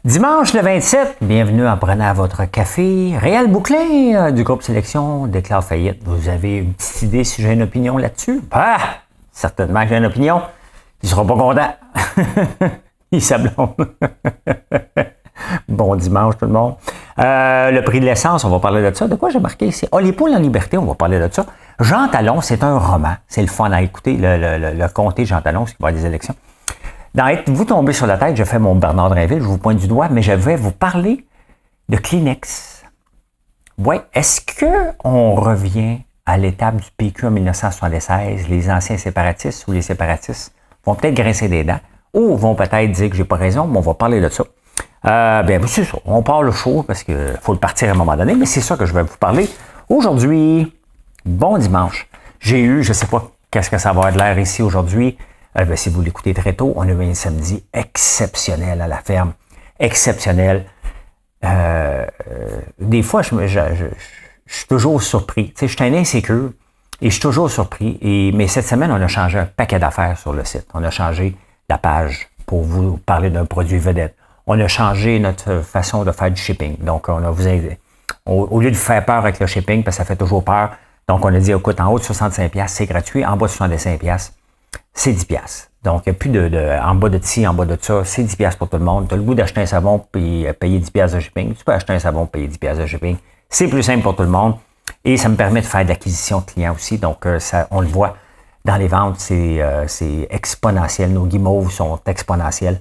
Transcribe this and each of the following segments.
Dimanche le 27, bienvenue en prenant votre café. Réal Bouclin du groupe Sélection déclare faillite. Vous avez une petite idée si j'ai une opinion là-dessus? Ah! Certainement que j'ai une opinion. Il ne sera pas content. Il s'ablonde. Bon dimanche tout le monde. Le prix de l'essence, on va parler de ça. De quoi j'ai marqué ici? Ah, les poules en liberté, on va parler de ça. Jean Talon, c'est un roman. C'est le fun à écouter, le comté Jean Talon, ce qui va avoir des élections. Dans Êtes-vous tombé sur la tête, je fais mon Bernard Drinville, je vous pointe du doigt, mais je vais vous parler de Kleenex. Oui, est-ce qu'on revient à l'étape du PQ en 1976, les anciens séparatistes ou les séparatistes vont peut-être grincer des dents, ou vont peut-être dire que j'ai pas raison, mais on va parler de ça. Bien, c'est ça, on part le show parce qu'il faut le partir à un moment donné, mais c'est ça que je vais vous parler. Aujourd'hui, bon dimanche. J'ai eu, je sais pas qu'est-ce que ça va avoir de l'air ici aujourd'hui. Si vous l'écoutez très tôt, on a eu un samedi exceptionnel à la ferme. Exceptionnel. Des fois, je suis toujours surpris. Tu sais, je suis un insécure et je suis toujours surpris. Mais cette semaine, on a changé un paquet d'affaires sur le site. On a changé la page pour vous parler d'un produit vedette. On a changé notre façon de faire du shipping. Donc, on a vous aidé. Au lieu de faire peur avec le shipping, parce que ça fait toujours peur, donc on a dit, écoute, en haut de 65$, c'est gratuit. En bas de 65$, c'est 10$. Donc, il n'y a plus en bas de ci, en bas de ça, c'est 10$ pour tout le monde. Tu as le goût d'acheter un savon puis payer 10$ de shipping. Tu peux acheter un savon payer 10$ de shipping. C'est plus simple pour tout le monde. Et ça me permet de faire de l'acquisition de clients aussi. Donc, ça, on le voit dans les ventes, c'est exponentiel. Nos guimauves sont exponentiels.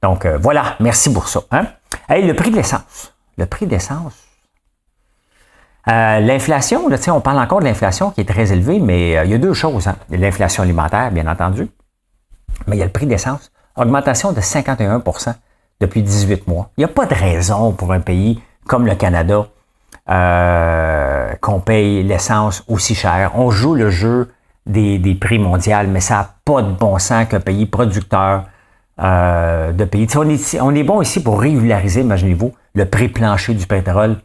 Donc, voilà. Merci pour ça. Hein? Hey, le prix de l'essence. Le prix de l'essence. L'inflation, là, on parle encore de l'inflation qui est très élevée, mais il y a deux choses. Hein. L'inflation alimentaire, bien entendu, mais il y a le prix d'essence. Augmentation de 51% depuis 18 mois. Il n'y a pas de raison pour un pays comme le Canada qu'on paye l'essence aussi cher. On joue le jeu des prix mondiaux, mais ça n'a pas de bon sens qu'un pays producteur de pays. On est bon ici pour régulariser, imaginez-vous, le prix plancher du pétrole.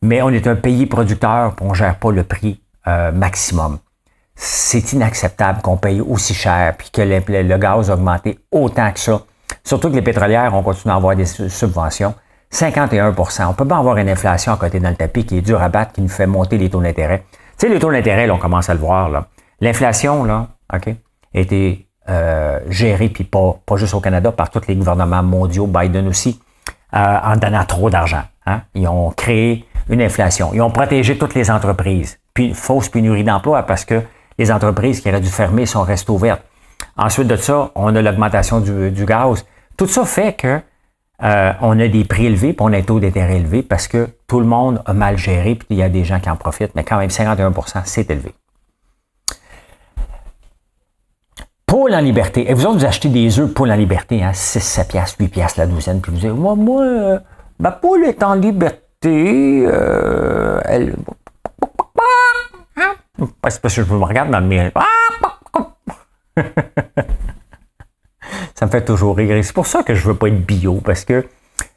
Mais on est un pays producteur, puis on ne gère pas le prix maximum. C'est inacceptable qu'on paye aussi cher, puis que le gaz a augmenté autant que ça. Surtout que les pétrolières, on continue à avoir des subventions. 51%. On ne peut pas avoir une inflation à côté dans le tapis qui est dur à battre, qui nous fait monter les taux d'intérêt. Tu sais, les taux d'intérêt, là, on commence à le voir. Là. L'inflation, là, OK, a été gérée, puis pas juste au Canada, par tous les gouvernements mondiaux, Biden aussi, en donnant trop d'argent. Hein? Ils ont créé une inflation. Ils ont protégé toutes les entreprises. Puis, fausse pénurie d'emploi parce que les entreprises qui auraient dû fermer sont restées ouvertes. Ensuite de ça, on a l'augmentation du gaz. Tout ça fait que on a des prix élevés puis on a un taux d'intérêt élevé parce que tout le monde a mal géré puis il y a des gens qui en profitent. Mais quand même, 51%, c'est élevé. Poule en liberté. Et vous autres, vous achetez des œufs poule en liberté, hein, 6, 7 $, 8 $, la douzaine. Puis vous dites, moi, ma poule est en liberté. Elle... C'est parce que je me regarde dans le miroir. Ça me fait toujours rire. C'est pour ça que je veux pas être bio, parce que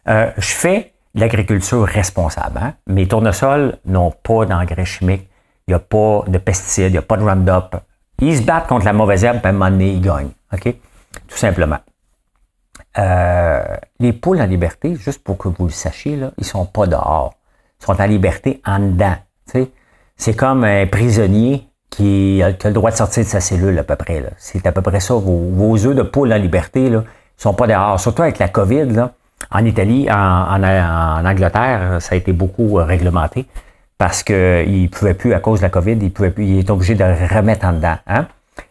je fais de l'agriculture responsable. Hein? Mes tournesols n'ont pas d'engrais chimiques, il n'y a pas de pesticides, il n'y a pas de Roundup. Ils se battent contre la mauvaise herbe, puis à un moment donné, ils gagnent. OK? Tout simplement. Les poules en liberté, juste pour que vous le sachiez, là, ils sont pas dehors. Ils sont en liberté en dedans. T'sais. C'est comme un prisonnier qui a le droit de sortir de sa cellule à peu près. Là. C'est à peu près ça. Vos œufs de poule en liberté, là, ils sont pas dehors. Surtout avec la COVID, là, en Italie, en Angleterre, ça a été beaucoup réglementé parce qu'ils ne pouvaient plus, à cause de la COVID, ils étaient obligés de remettre en dedans. Hein?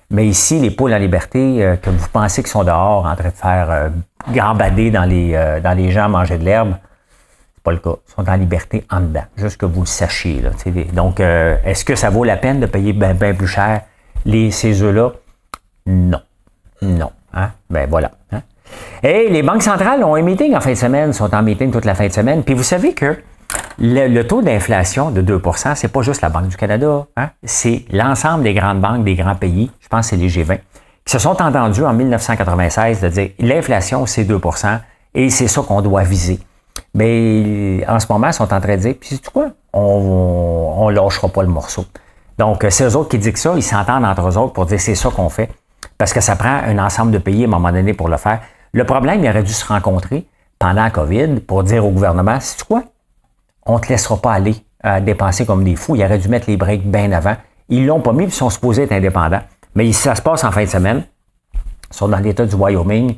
Mais ici, les poules en liberté, que vous pensez qu'ils sont dehors en train de faire gambader dans les gens manger de l'herbe, c'est pas le cas. Ils sont en liberté en dedans. Juste que vous le sachiez. Là, donc, est-ce que ça vaut la peine de payer bien plus cher ces œufs-là? Non. Non. Hein? Ben voilà. Hein? Et les banques centrales ont un meeting en fin de semaine, sont en meeting toute la fin de semaine. Puis vous savez que le taux d'inflation de 2%, c'est pas juste la Banque du Canada, hein? C'est l'ensemble des grandes banques des grands pays, je pense que c'est les G20, qui se sont entendus en 1996 de dire l'inflation, c'est 2% et c'est ça qu'on doit viser. Mais en ce moment, ils sont en train de dire, puis c'est quoi? On lâchera pas le morceau. Donc, c'est eux autres qui disent ça, ils s'entendent entre eux autres pour dire c'est ça qu'on fait. Parce que ça prend un ensemble de pays à un moment donné pour le faire. Le problème, il aurait dû se rencontrer pendant la COVID pour dire au gouvernement, sais-tu quoi? On ne te laissera pas aller à dépenser comme des fous. Ils auraient dû mettre les breaks bien avant. Ils l'ont pas mis, puis ils sont supposés être indépendants. Mais ça se passe en fin de semaine. Ils sont dans l'État du Wyoming.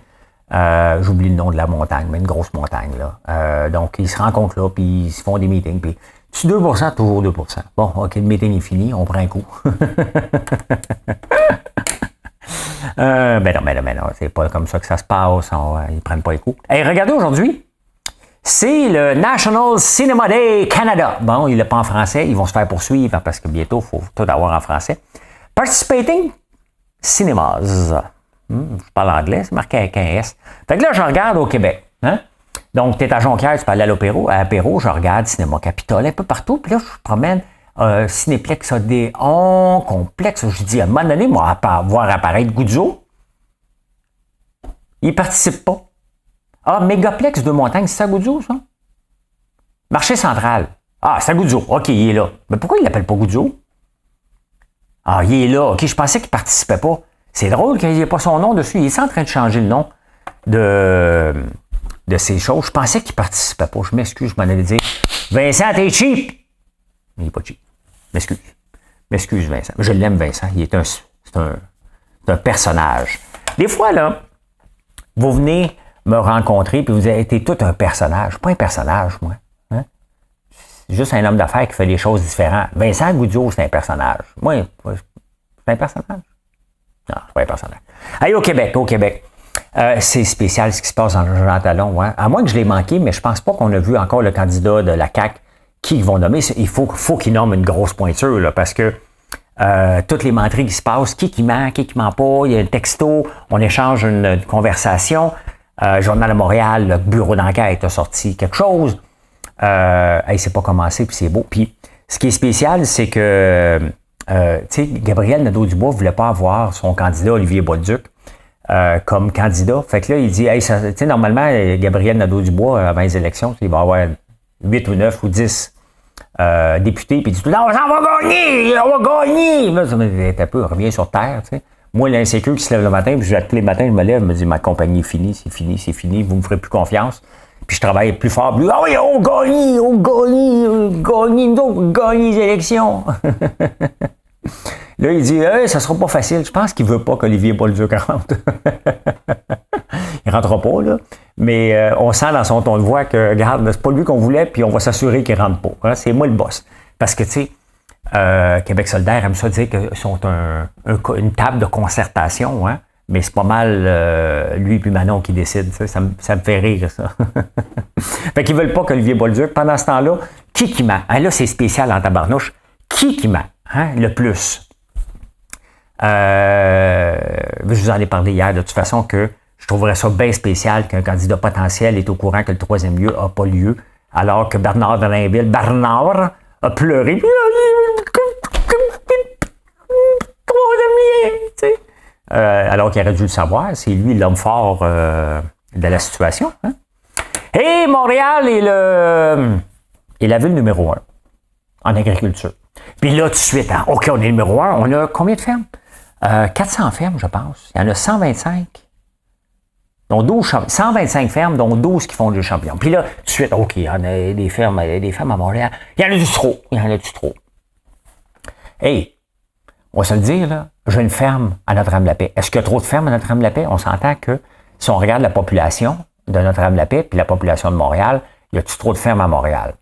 J'oublie le nom de la montagne, mais une grosse montagne. Là. Donc, ils se rencontrent là, puis ils se font des meetings. Puis, tu 2%, toujours 2%. Bon, OK, le meeting est fini, on prend un coup. Ben non, c'est pas comme ça que ça se passe. Ils prennent pas les coups. Hey, regardez aujourd'hui, c'est le National Cinema Day Canada. Bon, il n'est pas en français, ils vont se faire poursuivre parce que bientôt, il faut tout avoir en français. Participating Cinemas. Je parle anglais, c'est marqué avec un S. Fait que là, je regarde au Québec. Hein? Donc, tu es à Jonquière, tu peux aller à l'apéro, je regarde Cinéma Capitole un peu partout. Puis là, je promène Cinéplex Odéon, Complexe. Je dis, à un moment donné, moi, à voir apparaître Goudzo. Il ne participe pas. Ah, Mégaplex de Montagne, c'est ça Goudzo, ça? Marché central. Ah, c'est Goudzo. OK, il est là. Mais pourquoi il ne l'appelle pas Goudzo? Ah, il est là. OK, je pensais qu'il ne participait pas. C'est drôle qu'il n'y ait pas son nom dessus. Il est en train de changer le nom de ces choses. Je pensais qu'il ne participait pas. Je m'excuse, je m'en allais dire. Vincent, t'es cheap! Il n'est pas cheap. M'excuse, Vincent. Je l'aime, Vincent. C'est un personnage. Des fois, là, vous venez me rencontrer puis vous avez été tout un personnage. Je suis pas un personnage, moi. Hein? C'est juste un homme d'affaires qui fait des choses différentes. Vincent Goudzo, c'est un personnage. Moi, c'est un personnage. Non, c'est pas un personnage. Allez, au Québec. C'est spécial ce qui se passe dans Jean Talon. Hein? À moins que je l'ai manqué, mais je pense pas qu'on a vu encore le candidat de la CAQ qui vont nommer. Il faut qu'il nomme une grosse pointure, là, parce que toutes les menteries qui se passent, qui ment pas, il y a un texto, on échange une conversation. Journal de Montréal, le bureau d'enquête a sorti quelque chose. C'est pas commencé, puis c'est beau. Puis ce qui est spécial, c'est que Gabriel Nadeau-Dubois ne voulait pas avoir son candidat Olivier Bolduc comme candidat. Fait que là, il dit, normalement, Gabriel Nadeau-Dubois, avant les élections, il va avoir 8 ou 9 ou 10 députés, puis il dit, non, on va gagner! Là, ça un peu, revient sur terre, tu sais. Moi, l'insécure qui se lève le matin, puis tous les matins, je me lève, je me dis, ma compagnie est finie, c'est fini, vous me ferez plus confiance. Puis je travaille plus fort, plus, oui, on gagne les élections. Là, il dit, ça sera pas facile. Je pense qu'il veut pas qu'Olivier Bolduc rentre. Il rentrera pas, là. Mais on sent dans son ton de voix que, regarde, c'est pas lui qu'on voulait, puis on va s'assurer qu'il rentre pas. Hein? C'est moi le boss. Parce que, tu sais, Québec solidaire aime ça dire qu'ils sont une table de concertation, hein? Mais c'est pas mal lui et Manon qui décident. Ça me fait rire, ça. Fait qu'ils veulent pas qu'Olivier Bolduc, pendant ce temps-là, qui ment? Hein, là, c'est spécial en tabarnouche. Qui ment? Hein? Le plus. Je vous en ai parlé hier, de toute façon, que je trouverais ça bien spécial qu'un candidat potentiel est au courant que le troisième lieu n'a pas lieu, alors que Bernard Drainville, a pleuré. Alors qu'il aurait dû le savoir, c'est lui l'homme fort de la situation. Hein? Et Montréal est la ville numéro 1 en agriculture. Puis là, tout de suite, hein, OK, on est numéro 1, on a combien de fermes? 400 fermes, je pense. Il y en a 125. Donc 125 fermes, dont 12 qui font du champignon. Puis là, tout de suite, OK, il y en a des fermes à Montréal. Il y en a du trop. Hey, on va se le dire, là, j'ai une ferme à Notre-Dame-la-Paix. Est-ce qu'il y a trop de fermes à Notre-Dame-la-Paix? On s'entend que si on regarde la population de Notre-Dame-la-Paix puis la population de Montréal, il y a-tu trop de fermes à Montréal?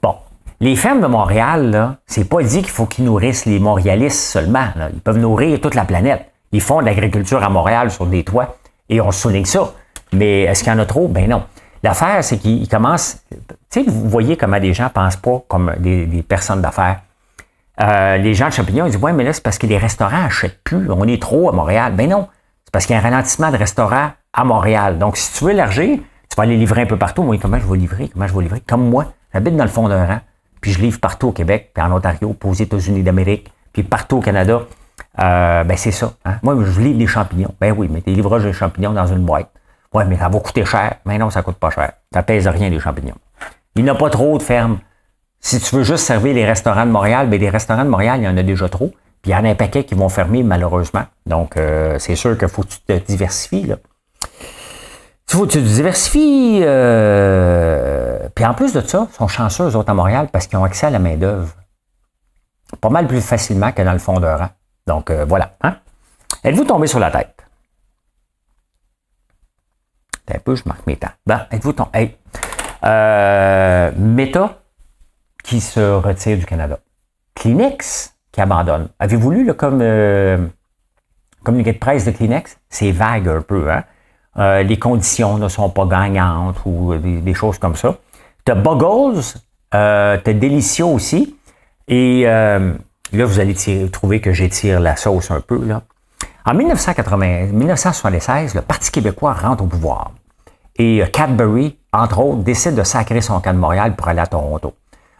Bon, les fermes de Montréal, là, c'est pas dit qu'il faut qu'ils nourrissent les Montréalistes seulement. Là. Ils peuvent nourrir toute la planète. Ils font de l'agriculture à Montréal sur des toits et on souligne ça. Mais est-ce qu'il y en a trop? Ben non. L'affaire, c'est qu'ils commencent... Tu sais, vous voyez comment les gens pensent pas comme des personnes d'affaires. Les gens de champignons, ils disent, ouais, mais là, c'est parce que les restaurants n'achètent plus. On est trop à Montréal. Ben non. C'est parce qu'il y a un ralentissement de restaurants à Montréal. Donc, si tu veux élargir, tu vas aller livrer un peu partout. Moi, comment je vais livrer? Comme moi, j'habite dans le fond d'un rang, puis je livre partout au Québec, puis en Ontario, puis aux États-Unis d'Amérique, puis partout au Canada. Ben, c'est ça. Hein? Moi, je livre des champignons. Ben oui, mais des livrages de champignons dans une boîte. Ouais, mais ça va coûter cher. Mais non, ça coûte pas cher. Ça pèse rien, les champignons. Il n'y a pas trop de fermes. Si tu veux juste servir les restaurants de Montréal, bien, les restaurants de Montréal, il y en a déjà trop. Puis il y en a un paquet qui vont fermer, malheureusement. Donc, c'est sûr qu'il faut que tu te diversifies, là. Tu diversifies. Puis en plus de ça, ils sont chanceux, eux autres, à Montréal, parce qu'ils ont accès à la main-d'œuvre. Pas mal plus facilement que dans le fond de rang. Donc, voilà. Hein? Êtes-vous tombé sur la tête? Un peu, je marque mes temps. Ben, êtes-vous tombé? Hey. Meta qui se retire du Canada. Kleenex qui abandonne. Avez-vous lu comme communiqué de presse de Kleenex? C'est vague un peu, hein? Les conditions ne sont pas gagnantes ou des choses comme ça. T'as Buggles, t'as Delicio aussi. Et là, vous allez trouver que j'étire la sauce un peu. Là. En 1976, le Parti québécois rentre au pouvoir. Et Cadbury, entre autres, décide de sacrer son camp de Montréal pour aller à Toronto.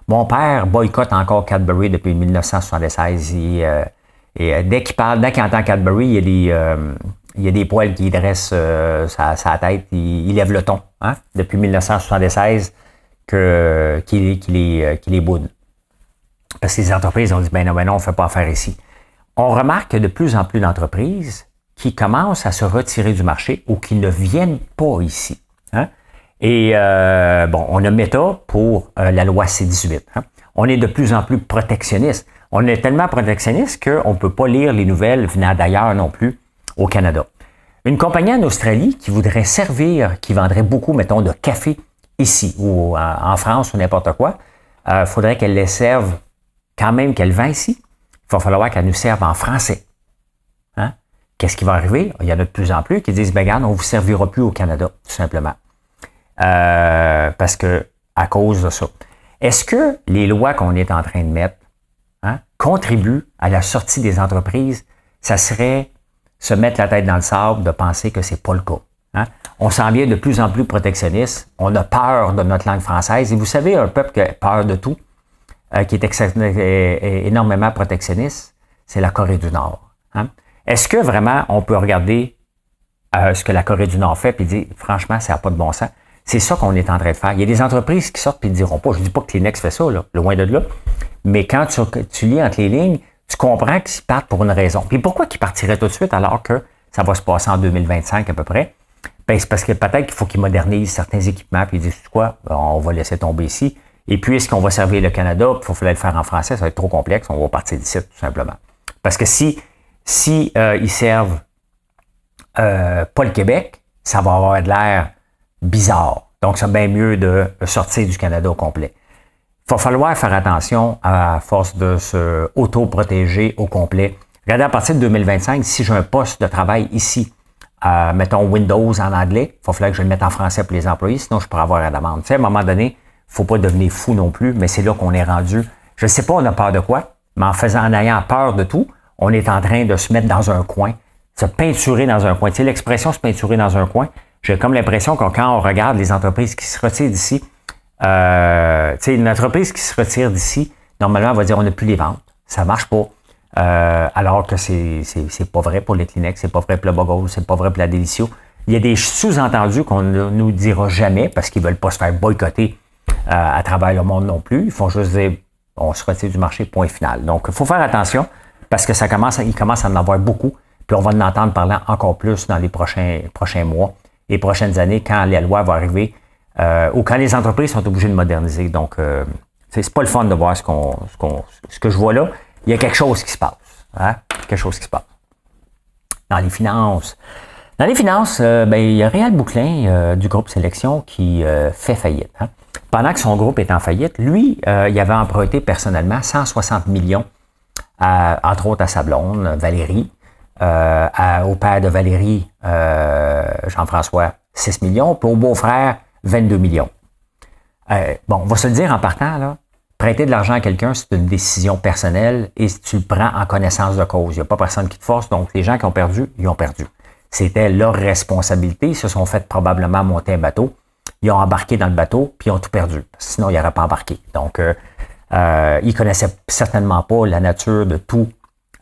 Mon père boycotte encore Cadbury depuis 1976. Et dès qu'il entend Cadbury, il y a des poils qui dressent sa tête. Il lève le ton. Hein, depuis 1976 qu'il les boude. Parce que les entreprises ont dit, ben non, on ne fait pas affaire ici. On remarque de plus en plus d'entreprises qui commencent à se retirer du marché ou qui ne viennent pas ici. Hein? Et on a Meta pour la loi C-18. Hein? On est de plus en plus protectionniste. On est tellement protectionniste qu'on ne peut pas lire les nouvelles venant d'ailleurs non plus au Canada. Une compagnie en Australie qui voudrait servir, qui vendrait beaucoup, mettons, de café ici ou en France ou n'importe quoi, faudrait qu'elle les serve quand même qu'elle vend ici. Il va falloir qu'elle nous serve en français. Hein? Qu'est-ce qui va arriver? Il y en a de plus en plus qui disent, ben regarde, on ne vous servira plus au Canada, tout simplement. Parce que, à cause de ça. Est-ce que les lois qu'on est en train de mettre contribuent à la sortie des entreprises? Ça serait se mettre la tête dans le sable de penser que c'est pas le cas. Hein? On s'en vient de plus en plus protectionniste. On a peur de notre langue française. Et vous savez, un peuple qui a peur de tout, qui est énormément protectionniste, c'est la Corée du Nord. Hein? Est-ce que vraiment on peut regarder ce que la Corée du Nord fait et dire, franchement, ça n'a pas de bon sens? C'est ça qu'on est en train de faire. Il y a des entreprises qui sortent et ne diront pas, je ne dis pas que Kleenex fait ça, là, loin de là, mais quand tu lis entre les lignes, tu comprends qu'ils partent pour une raison. Puis pourquoi qu'ils partiraient tout de suite alors que ça va se passer en 2025 à peu près? Ben, c'est parce que peut-être qu'il faut qu'ils modernisent certains équipements puis ils disent, quoi, on va laisser tomber ici. Et puis, est-ce qu'on va servir le Canada, il faut le faire en français, ça va être trop complexe, on va partir d'ici, tout simplement. Parce que si ils servent pas le Québec, ça va avoir de l'air bizarre. Donc, c'est bien mieux de sortir du Canada au complet. Il va falloir faire attention à force de se auto-protéger au complet. Regardez, à partir de 2025, si j'ai un poste de travail ici, mettons Windows en anglais, il va falloir que je le mette en français pour les employés, sinon je pourrais avoir une amende. Tu sais, à un moment donné, il ne faut pas devenir fou non plus, mais c'est là qu'on est rendu. Je ne sais pas on a peur de quoi, mais en ayant peur de tout, on est en train de se mettre dans un coin, se peinturer dans un coin. Tu sais, l'expression se peinturer dans un coin, j'ai comme l'impression que quand on regarde les entreprises qui se retirent d'ici, tu sais, une entreprise qui se retire d'ici, normalement, on va dire on n'a plus les ventes. Ça marche pas. Alors que c'est pas vrai pour les Kleenex, c'est pas vrai pour le Buggles, c'est pas vrai pour la Delicio. Il y a des sous-entendus qu'on ne nous dira jamais parce qu'ils veulent pas se faire boycotter à travers le monde non plus. Ils font juste dire on se retire du marché, point final. Donc, il faut faire attention parce que il commence à en avoir beaucoup. Puis on va en entendre parler encore plus dans les prochains mois et prochaines années quand la loi va arriver ou quand les entreprises sont obligées de moderniser. Donc, c'est pas le fun de voir ce que je vois là. Il y a quelque chose qui se passe. Hein? Quelque chose qui se passe. Dans les finances. Dans les finances, il y a Réal Bouclin du groupe Sélection qui fait faillite. Hein? Pendant que son groupe est en faillite, lui, il avait emprunté personnellement 160 millions, entre autres à sa blonde, Valérie, au père de Valérie, Jean-François, 6 millions, puis au beau-frère, 22 millions. On va se le dire en partant, là, prêter de l'argent à quelqu'un, c'est une décision personnelle et tu le prends en connaissance de cause. Il n'y a pas personne qui te force, donc les gens qui ont perdu, ils ont perdu. C'était leur responsabilité. Ils se sont fait probablement monter un bateau. Ils ont embarqué dans le bateau, puis ils ont tout perdu. Sinon, ils n'auraient pas embarqué. Donc, ils connaissaient certainement pas la nature de tout,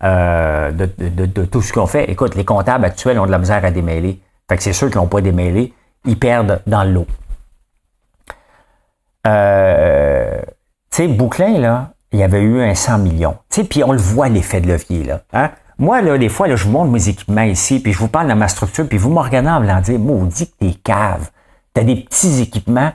de tout ce qu'on fait. Écoute, les comptables actuels ont de la misère à démêler. Fait que c'est ceux qui n'ont pas démêlé, ils perdent dans l'eau. Tu sais, Bouclin, là, il y avait eu un 100 millions. Tu sais, puis on le voit, l'effet de levier, là. Hein? Moi, là, des fois, là, je vous montre mes équipements ici, puis je vous parle de ma structure, puis vous me regardez en voulant dire, maudit que t'es cave. T'as des petits équipements.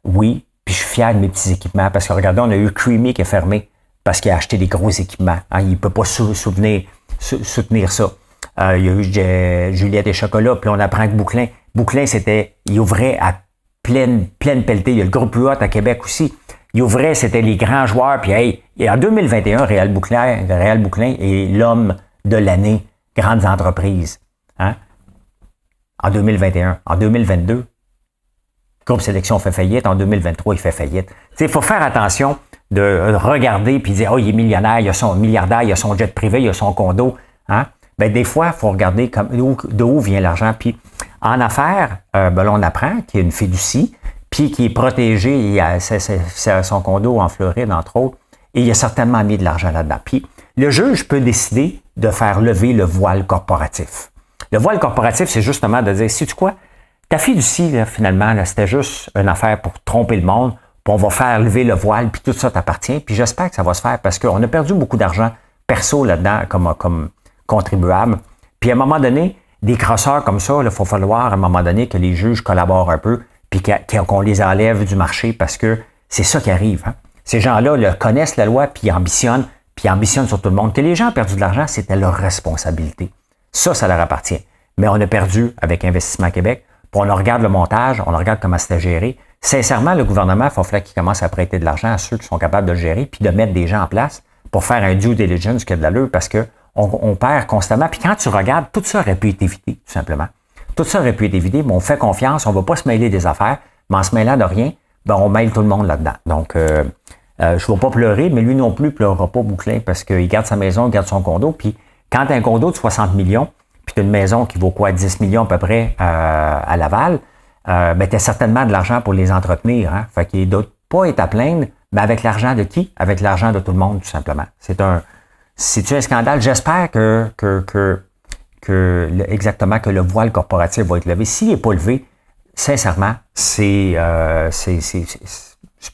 Oui, puis je suis fier de mes petits équipements, parce que regardez, on a eu Creamy qui est fermé, parce qu'il a acheté des gros équipements. Hein, il ne peut pas soutenir ça. Il y a eu Juliette et Chocolat, puis on apprend que Bouclin, il ouvrait à pleine pelletée. Il y a le groupe Huot à Québec aussi. Il ouvrait, c'était les grands joueurs. Puis hey, et en 2021, Réal Bouclin est l'homme de l'année, grandes entreprises. Hein? En 2021. En 2022, Groupe Sélection fait faillite. En 2023, il fait faillite. Il faut faire attention de regarder puis dire, oh, il est millionnaire, il a son milliardaire, il a son jet privé, il a son condo. Hein? Ben, des fois, il faut regarder d'où vient l'argent. Puis en affaires, là, on apprend qu'il y a une fiducie, puis qui est protégé, il a son condo en Floride, entre autres, et il a certainement mis de l'argent là-dedans. Puis le juge peut décider de faire lever le voile corporatif. Le voile corporatif, c'est justement de dire, sais-tu quoi? Ta fiducie, là, finalement, là, c'était juste une affaire pour tromper le monde, puis on va faire lever le voile, puis tout ça t'appartient, puis j'espère que ça va se faire, parce qu'on a perdu beaucoup d'argent perso là-dedans comme contribuable. Puis à un moment donné, des crosseurs comme ça, il faut falloir à un moment donné que les juges collaborent un peu, puis qu'on les enlève du marché, parce que c'est ça qui arrive. Hein? Ces gens-là connaissent la loi, puis ils ambitionnent sur tout le monde. Que les gens ont perdu de l'argent, c'était leur responsabilité. Ça leur appartient. Mais on a perdu avec Investissement Québec, puis on regarde le montage, on regarde comment c'était géré. Sincèrement, le gouvernement, il faut falloir qu'il commence à prêter de l'argent à ceux qui sont capables de le gérer, puis de mettre des gens en place pour faire un due diligence qui a de l'allure, parce que on perd constamment. Puis quand tu regardes, tout ça aurait pu être évité, tout simplement. Tout ça aurait pu être évité, mais on fait confiance, on ne va pas se mêler des affaires, mais en se mêlant de rien, ben on mêle tout le monde là-dedans. Donc, je ne vais pas pleurer, mais lui non plus ne pleurera pas Bouclin, parce qu'il garde sa maison, il garde son condo, puis quand tu as un condo de 60 millions, puis tu as une maison qui vaut quoi, 10 millions à peu près à Laval, ben tu as certainement de l'argent pour les entretenir. Hein? Fait qu'il ne doit pas être à plaindre, mais avec l'argent de qui? Avec l'argent de tout le monde, tout simplement. C'est un scandale. J'espère exactement que le voile corporatif va être levé. S'il n'est pas levé, sincèrement, c'est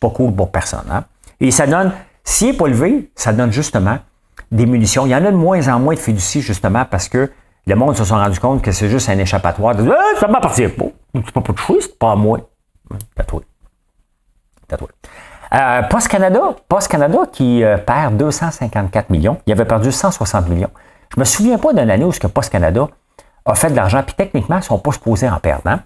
pas cool pour personne. Hein? Et ça donne, s'il n'est pas levé, ça donne justement des munitions. Il y en a de moins en moins de fiducies, justement, parce que le monde se sont rendu compte que c'est juste un échappatoire. Ça m'appartient pas. C'est pas de choix, c'est pas à moi. Tatoué. Post Canada qui perd 254 millions. Il avait perdu 160 millions. Je me souviens pas d'une année où Post Canada a fait de l'argent, puis techniquement, ils ne sont pas supposés en perdre. Hein?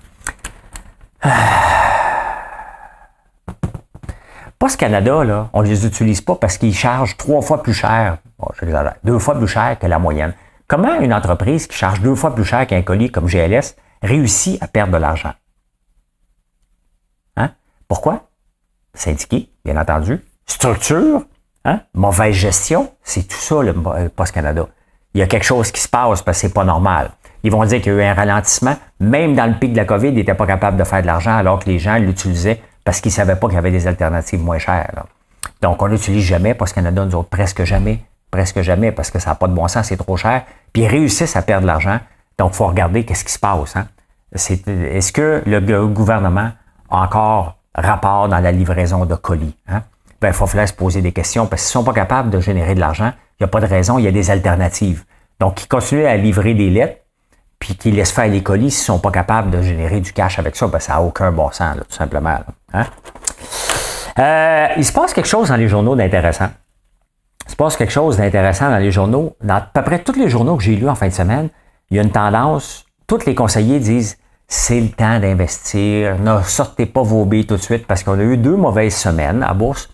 Post Canada, là, on ne les utilise pas parce qu'ils chargent 3 fois plus cher. Bon, j'exagère, 2 fois plus cher que la moyenne. Comment une entreprise qui charge 2 fois plus cher qu'un colis comme GLS réussit à perdre de l'argent? Hein? Pourquoi? Syndiqué, bien entendu. Structure, hein? Mauvaise gestion, c'est tout ça le Post Canada. Il y a quelque chose qui se passe parce que c'est pas normal. Ils vont dire qu'il y a eu un ralentissement. Même dans le pic de la COVID, ils n'étaient pas capables de faire de l'argent alors que les gens l'utilisaient parce qu'ils ne savaient pas qu'il y avait des alternatives moins chères. Là. Donc, on n'utilise jamais Post Canada, nous autres, presque jamais, parce que ça n'a pas de bon sens, c'est trop cher. Puis ils réussissent à perdre de l'argent. Donc, il faut regarder qu'est-ce qui se passe. Hein? Est-ce que le gouvernement a encore rapport dans la livraison de colis? Hein? Ben, il faut falloir se poser des questions parce qu'ils ne sont pas capables de générer de l'argent. Il n'y a pas de raison, il y a des alternatives. Donc, ils continuent à livrer des lettres, puis qu'ils laissent faire les colis s'ils ne sont pas capables de générer du cash avec ça, ben, ça n'a aucun bon sens, là, tout simplement. Là. Hein? Il se passe quelque chose dans les journaux d'intéressant. Il se passe quelque chose d'intéressant dans les journaux. Dans à peu près tous les journaux que j'ai lus en fin de semaine, il y a une tendance, tous les conseillers disent « c'est le temps d'investir, ne sortez pas vos billes tout de suite » parce qu'on a eu 2 mauvaises semaines à bourse.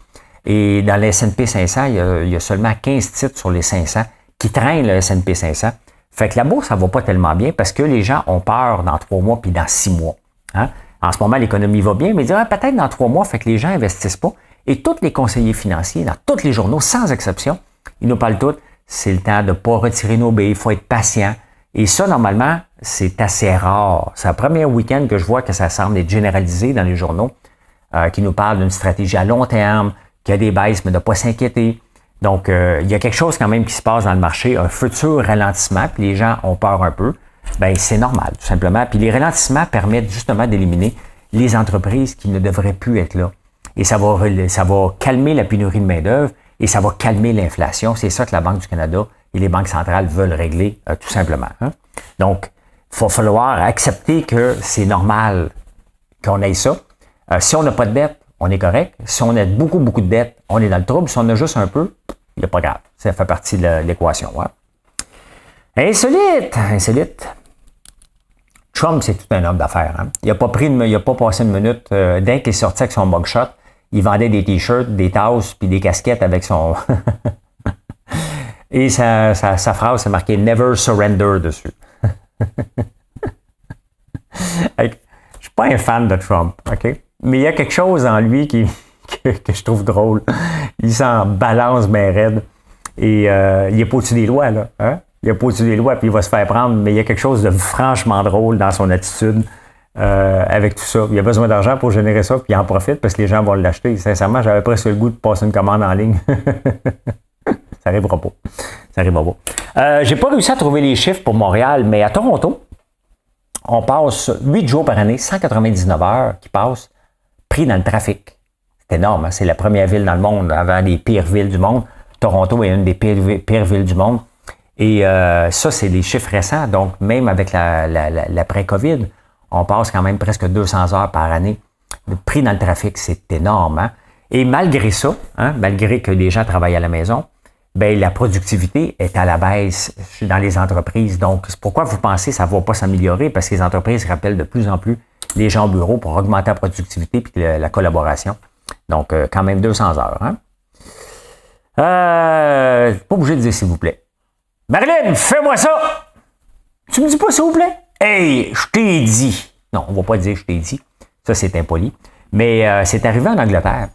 Et dans le S&P 500, il y a seulement 15 titres sur les 500 qui traînent le S&P 500. Fait que la bourse, ça va pas tellement bien parce que les gens ont peur dans 3 mois puis dans 6 mois. Hein? En ce moment, l'économie va bien, mais ils disent peut-être dans 3 mois, fait que les gens investissent pas. Et tous les conseillers financiers, dans tous les journaux, sans exception, ils nous parlent tous, c'est le temps de ne pas retirer nos billes, il faut être patient. Et ça, normalement, c'est assez rare. C'est le premier week-end que je vois que ça semble être généralisé dans les journaux, qui nous parlent d'une stratégie à long terme, qu'il y a des baisses, mais de ne pas s'inquiéter. Donc, il y a quelque chose quand même qui se passe dans le marché, un futur ralentissement, puis les gens ont peur un peu. Bien, c'est normal, tout simplement. Puis les ralentissements permettent justement d'éliminer les entreprises qui ne devraient plus être là. Et ça va calmer la pénurie de main-d'œuvre et ça va calmer l'inflation. C'est ça que la Banque du Canada et les banques centrales veulent régler tout simplement. Hein. Donc, il va falloir accepter que c'est normal qu'on ait ça. Si on n'a pas de dette, on est correct. Si on a beaucoup, beaucoup de dettes, on est dans le trouble. Si on a juste un peu, il n'y a pas grave. Ça fait partie de l'équation. Hein. Insolite. Trump, c'est tout un homme d'affaires. Hein. Il n'a pas passé une minute. Dès qu'il est sorti avec son mugshot, il vendait des t-shirts, des tasses puis des casquettes avec son... Et sa phrase, c'est marqué « Never surrender » dessus. Je suis pas un fan de Trump, OK? Mais il y a quelque chose en lui que je trouve drôle. Il s'en balance bien raide. Et il n'est pas au-dessus des lois, là. Hein? Il n'est pas au-dessus des lois, puis il va se faire prendre. Mais il y a quelque chose de franchement drôle dans son attitude avec tout ça. Il a besoin d'argent pour générer ça, puis il en profite parce que les gens vont l'acheter. Sincèrement, j'avais presque le goût de passer une commande en ligne. Ça n'arrivera pas. J'ai pas réussi à trouver les chiffres pour Montréal, mais à Toronto, on passe 8 jours par année, 199 heures qui passent pris dans le trafic. C'est énorme, hein? C'est la première ville dans le monde, avant les pires villes du monde. Toronto est une des pires villes du monde. Et ça, c'est des chiffres récents. Donc, même avec l'après-COVID, on passe quand même presque 200 heures par année pris dans le trafic. C'est énorme. Hein? Et malgré ça, hein, malgré que les gens travaillent à la maison, ben la productivité est à la baisse dans les entreprises. Donc, c'est pourquoi vous pensez que ça ne va pas s'améliorer? Parce que les entreprises rappellent de plus en plus les gens au bureau pour augmenter la productivité et la collaboration. Donc, quand même 200 heures. Hein? Pas obligé de dire s'il vous plaît. Marilyn, fais-moi ça! Tu me dis pas s'il vous plaît? Hey, je t'ai dit. Non, on va pas dire je t'ai dit. Ça, c'est impoli. Mais c'est arrivé en Angleterre.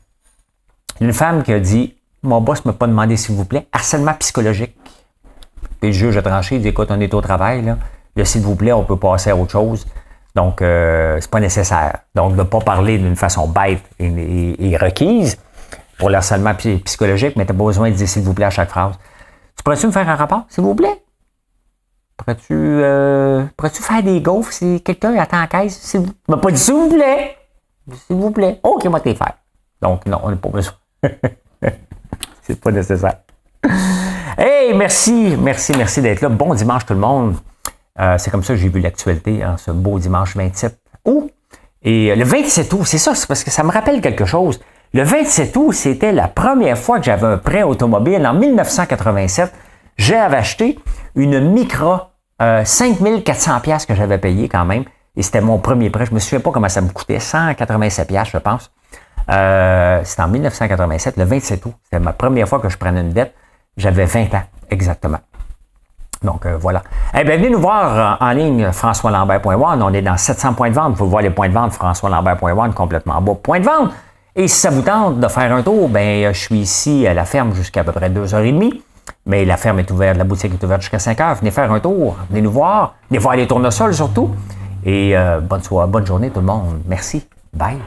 Une femme qui a dit mon boss ne m'a pas demandé s'il vous plaît. Harcèlement psychologique. Puis le juge a tranché, il dit écoute, on est au travail, là. Le s'il vous plaît, on peut passer à autre chose. Donc, c'est pas nécessaire. Donc, de ne pas parler d'une façon bête et requise pour le harcèlement psychologique, mais tu n'as pas besoin de dire s'il vous plaît à chaque phrase. Tu pourrais-tu me faire un rapport, s'il vous plaît? Pourrais-tu faire des gaufres si quelqu'un attend en caisse? S'il vous... m'a pas dit s'il vous plaît. S'il vous plaît. OK, moi, t'es faire. Donc, non, on n'a pas besoin. C'est pas nécessaire. Hey, merci d'être là. Bon dimanche tout le monde. C'est comme ça que j'ai vu l'actualité, hein, ce beau dimanche 27 août. Et le 27 août, c'est ça, c'est parce que ça me rappelle quelque chose. Le 27 août, c'était la première fois que j'avais un prêt automobile. En 1987, j'avais acheté une Micra 5400 $ que j'avais payé quand même. Et c'était mon premier prêt. Je me souviens pas comment ça me coûtait. 187 $, je pense. C'était en 1987, le 27 août. C'était ma première fois que je prenais une dette. J'avais 20 ans, exactement. Donc, voilà. Eh bien, venez nous voir en ligne, françoislambert.one. On est dans 700 points de vente. Vous pouvez voir les points de vente, françoislambert.one, complètement en bas. Point de vente. Et si ça vous tente de faire un tour, ben, je suis ici à la ferme jusqu'à peu près 2h30. Mais la ferme est ouverte, la boutique est ouverte jusqu'à 5h. Venez faire un tour. Venez nous voir. Venez voir les tournesols surtout. Et bonne journée tout le monde. Merci. Bye.